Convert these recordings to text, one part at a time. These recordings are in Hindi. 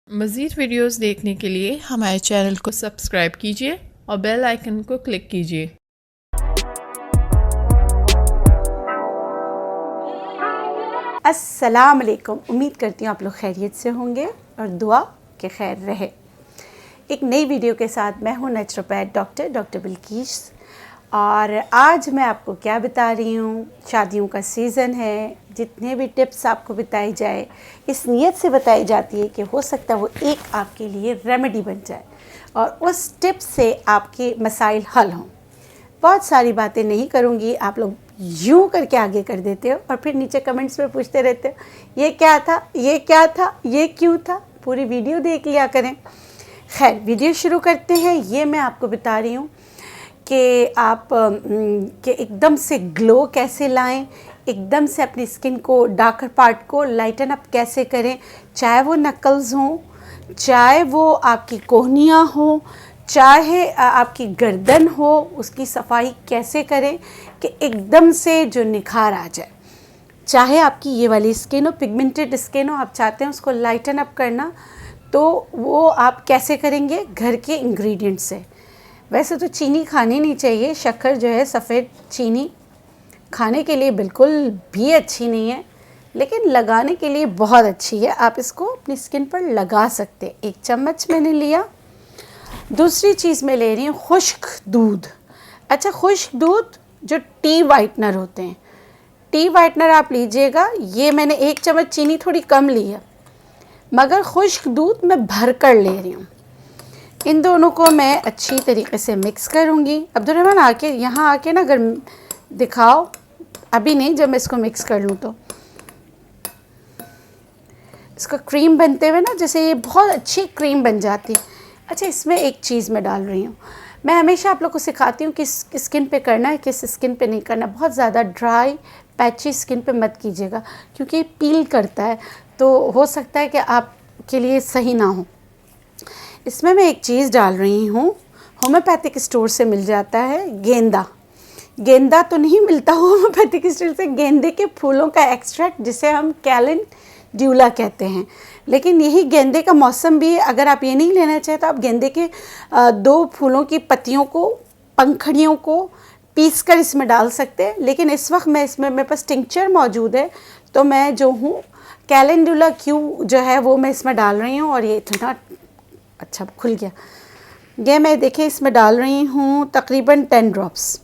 मज़ीद वीडियोस देखने के लिए हमारे चैनल को सब्सक्राइब कीजिए और बेल आइकन को क्लिक कीजिए। अस्सलाम वालेकुम। उम्मीद करती हूँ आप लोग खैरियत से होंगे और दुआ के खैर रहे। एक नई वीडियो के साथ मैं हूँ नेचुरोपैथ डॉक्टर बिल्किस और आज मैं आपको क्या बता रही हूँ। शादियों का सीज़न है, जितने भी टिप्स आपको बताई जाए इस नीयत से बताई जाती है कि हो सकता है वो एक आपके लिए रेमेडी बन जाए और उस टिप से आपके मसाइल हल हों। बहुत सारी बातें नहीं करूँगी, आप लोग यूँ करके आगे कर देते हो और फिर नीचे कमेंट्स में पूछते रहते हो ये क्या था, ये क्या था, ये क्यों था। पूरी वीडियो देख लिया करें। खैर, वीडियो शुरू करते हैं। ये मैं आपको बता रही हूँ कि आप कि एकदम से ग्लो कैसे लाएं, एकदम से अपनी स्किन को, डार्कर पार्ट को लाइटन अप कैसे करें, चाहे वो नकल्स हों, चाहे वो आपकी कोहनियाँ हो, चाहे आपकी गर्दन हो, उसकी सफाई कैसे करें कि एकदम से जो निखार आ जाए। चाहे आपकी ये वाली स्किन हो, पिगमेंटेड स्किन हो, आप चाहते हैं उसको लाइटन अप करना, तो वो आप कैसे करेंगे घर के इंग्रेडिएंट से। वैसे तो चीनी खानी नहीं चाहिए, शक्कर जो है, सफ़ेद चीनी खाने के लिए बिल्कुल भी अच्छी नहीं है, लेकिन लगाने के लिए बहुत अच्छी है। आप इसको अपनी स्किन पर लगा सकते हैं। 1 चम्मच मैंने लिया। दूसरी चीज़ मैं ले रही हूँ खुश्क दूध। अच्छा, खुश्क दूध जो टी वाइटनर होते हैं, टी वाइटनर आप लीजिएगा। ये मैंने 1 चम्मच, चीनी थोड़ी कम ली है, मगर खुश्क दूध मैं भर कर ले रही हूँ। इन दोनों को मैं अच्छी तरीके से मिक्स करूँगी। अब्दुलरहमान आके यहाँ आके ना अगर दिखाओ, अभी नहीं, जब मैं इसको मिक्स कर लूँ तो इसका क्रीम बनते हुए ना, जैसे ये बहुत अच्छी क्रीम बन जाती है। अच्छा, इसमें एक चीज़ मैं डाल रही हूँ। मैं हमेशा आप लोग को सिखाती हूँ किस स्किन पे करना है, किस स्किन पे नहीं करना। बहुत ज़्यादा ड्राई पैची स्किन पे मत कीजिएगा, क्योंकि पील करता है, तो हो सकता है कि आपके लिए सही ना हो। इसमें मैं एक चीज़ डाल रही हूँ, होम्योपैथिक स्टोर से मिल जाता है गेंदा। गेंदा तो नहीं मिलता होम्योपैथिक स्टोर से, गेंदे के फूलों का एक्सट्रैक्ट, जिसे हम कैलेंडुला कहते हैं। लेकिन यही गेंदे का मौसम भी है। अगर आप ये नहीं लेना चाहें तो आप गेंदे के 2 फूलों की पत्तियों को, पंखड़ियों को पीस कर इसमें डाल सकते हैं। लेकिन इस वक्त मैं इसमें, मेरे पास टिंक्चर मौजूद है, तो मैं जो हूँ कैलेंडुला क्यू जो है वो मैं इसमें डाल रही हूँ। और ये इतना अच्छा खुल गया। ये मैं देखिए इसमें डाल रही हूँ तकरीबन 10 ड्रॉप्स।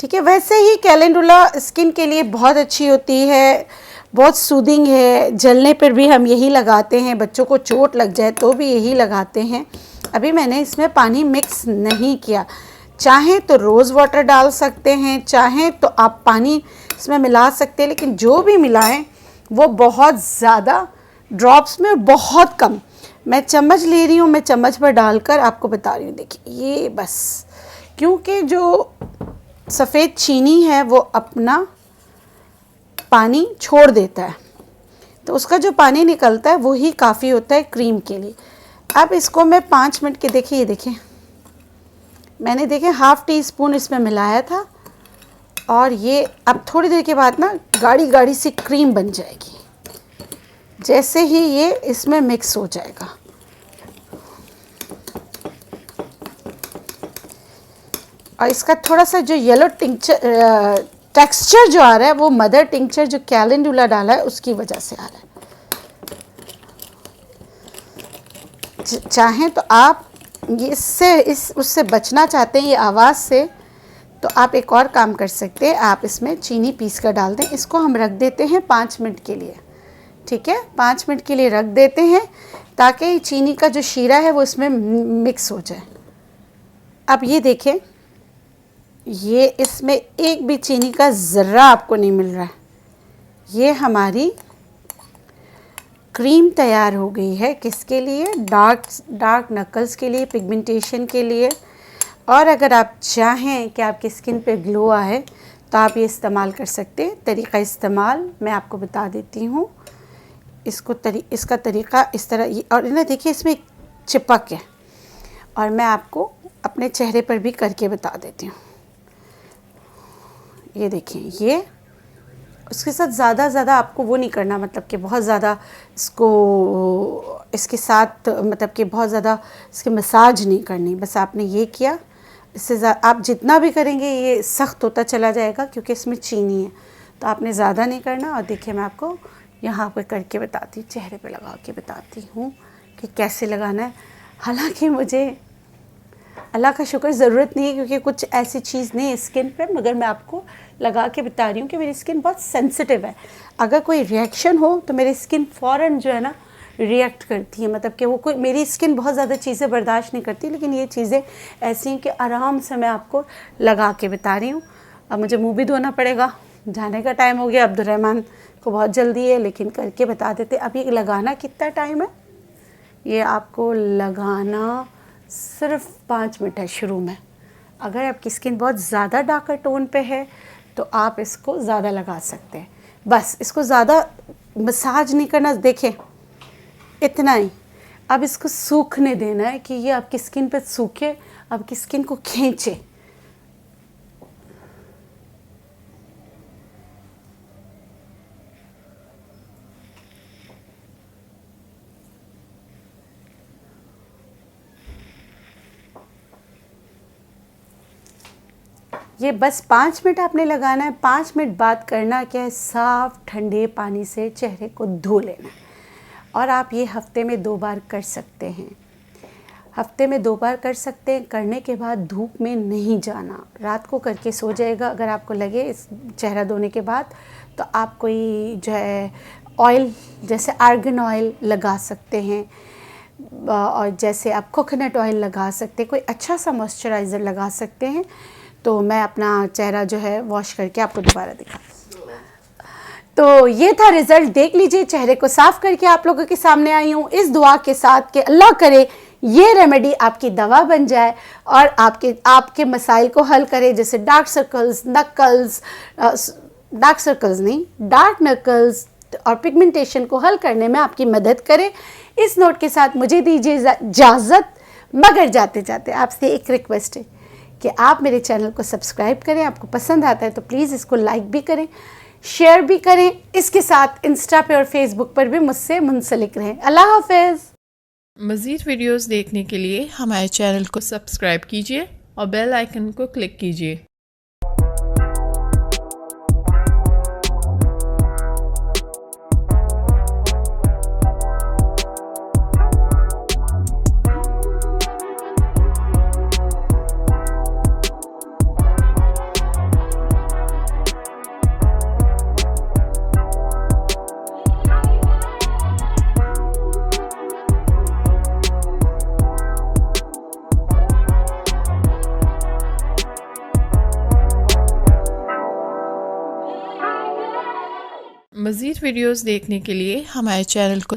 ठीक है। वैसे ही कैलेंडुला स्किन के लिए बहुत अच्छी होती है, बहुत सूदिंग है। जलने पर भी हम यही लगाते हैं, बच्चों को चोट लग जाए तो भी यही लगाते हैं। अभी मैंने इसमें पानी मिक्स नहीं किया। चाहें तो रोज़ वाटर डाल सकते हैं, चाहें तो आप पानी इसमें मिला सकते हैं, लेकिन जो भी मिलाएं वो बहुत ज़्यादा ड्रॉप्स में, बहुत कम। मैं चम्मच ले रही हूँ, मैं चम्मच पर डालकर आपको बता रही हूँ। देखिए ये बस, क्योंकि जो सफ़ेद चीनी है वो अपना पानी छोड़ देता है, तो उसका जो पानी निकलता है वो ही काफ़ी होता है क्रीम के लिए। अब इसको मैं 5 मिनट के, देखिए ये देखिए मैंने, देखिए ½ टीस्पून इसमें मिलाया था, और ये अब थोड़ी देर के बाद ना गाढ़ी गाढ़ी सी क्रीम बन जाएगी, जैसे ही ये इसमें मिक्स हो जाएगा। और इसका थोड़ा सा जो येलो टेक्सचर जो आ रहा है, वो मदर टिंक्चर जो कैलेंडुला डाला है उसकी वजह से आ रहा है। चाहें तो आप उससे बचना चाहते हैं, ये आवाज़ से, तो आप एक और काम कर सकते हैं। आप इसमें चीनी पीस कर डाल दें। इसको हम रख देते हैं 5 मिनट के लिए। ठीक है, 5 मिनट के लिए रख देते हैं, ताकि चीनी का जो शीरा है वो इसमें मिक्स हो जाए। अब ये देखें, ये इसमें एक भी चीनी का ज़र्रा आपको नहीं मिल रहा है। ये हमारी क्रीम तैयार हो गई है। किसके लिए? डार्क नकल्स के लिए, पिगमेंटेशन के लिए। और अगर आप चाहें कि आपकी स्किन पे ग्लो आए तो आप ये इस्तेमाल कर सकते हैं। तरीक़ा इस्तेमाल मैं आपको बता देती हूँ। इसका तरीक़ा इस तरह, और ना देखिए इसमें एक चिपक है, और मैं आपको अपने चेहरे पर भी करके बता देती हूँ। ये देखिए, ये उसके साथ ज़्यादा आपको वो नहीं करना, मतलब कि बहुत ज़्यादा इसको इसके साथ मतलब कि बहुत ज़्यादा इसकी मसाज नहीं करनी, बस आपने ये किया। इससे आप जितना भी करेंगे ये सख्त होता चला जाएगा क्योंकि इसमें चीनी है, तो आपने ज़्यादा नहीं करना। और देखिए मैं आपको यहाँ पे करके बताती हूँ, चेहरे पे लगा के बताती हूँ कि कैसे लगाना है। हालांकि मुझे अल्लाह का शुक्र ज़रूरत नहीं है क्योंकि कुछ ऐसी चीज़ नहीं है स्किन पे, मगर मैं आपको लगा के बता रही हूँ कि मेरी स्किन बहुत सेंसिटिव है। अगर कोई रिएक्शन हो तो मेरी स्किन फ़ौरन जो है ना रिएक्ट करती है, मतलब कि वो कोई मेरी स्किन बहुत ज़्यादा चीज़ें बर्दाश्त नहीं करती, लेकिन ये चीज़ें ऐसी हैं कि आराम से मैं आपको लगा के बता रही हूँ। अब मुझे मुँह भी धोना पड़ेगा, जाने का टाइम हो गया, अब्दुर्रहमान को बहुत जल्दी है, लेकिन करके बता देते। अब ये लगाना कितना टाइम है, ये आपको लगाना सिर्फ 5 मिनट है शुरू में। अगर आपकी स्किन बहुत ज़्यादा डार्कर टोन पे है तो आप इसको ज़्यादा लगा सकते हैं। बस इसको ज़्यादा मसाज नहीं करना, देखें इतना ही। अब इसको सूखने देना है कि ये आपकी स्किन पे सूखे, आपकी स्किन को खींचे। ये बस 5 मिनट आपने लगाना है। 5 मिनट बाद करना क्या है, साफ़ ठंडे पानी से चेहरे को धो लेना है। और आप ये हफ्ते में 2 बार कर सकते हैं, हफ्ते में 2 बार कर सकते हैं। करने के बाद धूप में नहीं जाना, रात को करके सो जाएगा। अगर आपको लगे इस चेहरा धोने के बाद तो आप कोई जो है ऑयल जैसे आर्गन ऑयल लगा सकते हैं, और जैसे आप कोकोनट ऑयल लगा सकते हैं, कोई अच्छा सा मॉइस्चराइज़र लगा सकते हैं। तो मैं अपना चेहरा जो है वॉश करके आपको दोबारा दिखा। तो ये था रिज़ल्ट, देख लीजिए। चेहरे को साफ़ करके आप लोगों के सामने आई हूँ इस दुआ के साथ कि अल्लाह करे ये रेमेडी आपकी दवा बन जाए और आपके मसाइल को हल करे, जैसे डार्क सर्कल्स, डार्क नकल्स और पिगमेंटेशन को हल करने में आपकी मदद करे। इस नोट के साथ मुझे दीजिए इजाज़त, मगर जाते जाते आपसे एक रिक्वेस्ट है कि आप मेरे चैनल को सब्सक्राइब करें। आपको पसंद आता है तो प्लीज़ इसको लाइक भी करें, शेयर भी करें। इसके साथ इंस्टा पे और फेसबुक पर भी मुझसे मुंसलिक रहें। अल्लाह हाफ़िज़। मज़ीद वीडियोस देखने के लिए हमारे चैनल को सब्सक्राइब कीजिए और बेल आइकन को क्लिक कीजिए। मज़ीद वीडियोस देखने के लिए हमारे चैनल को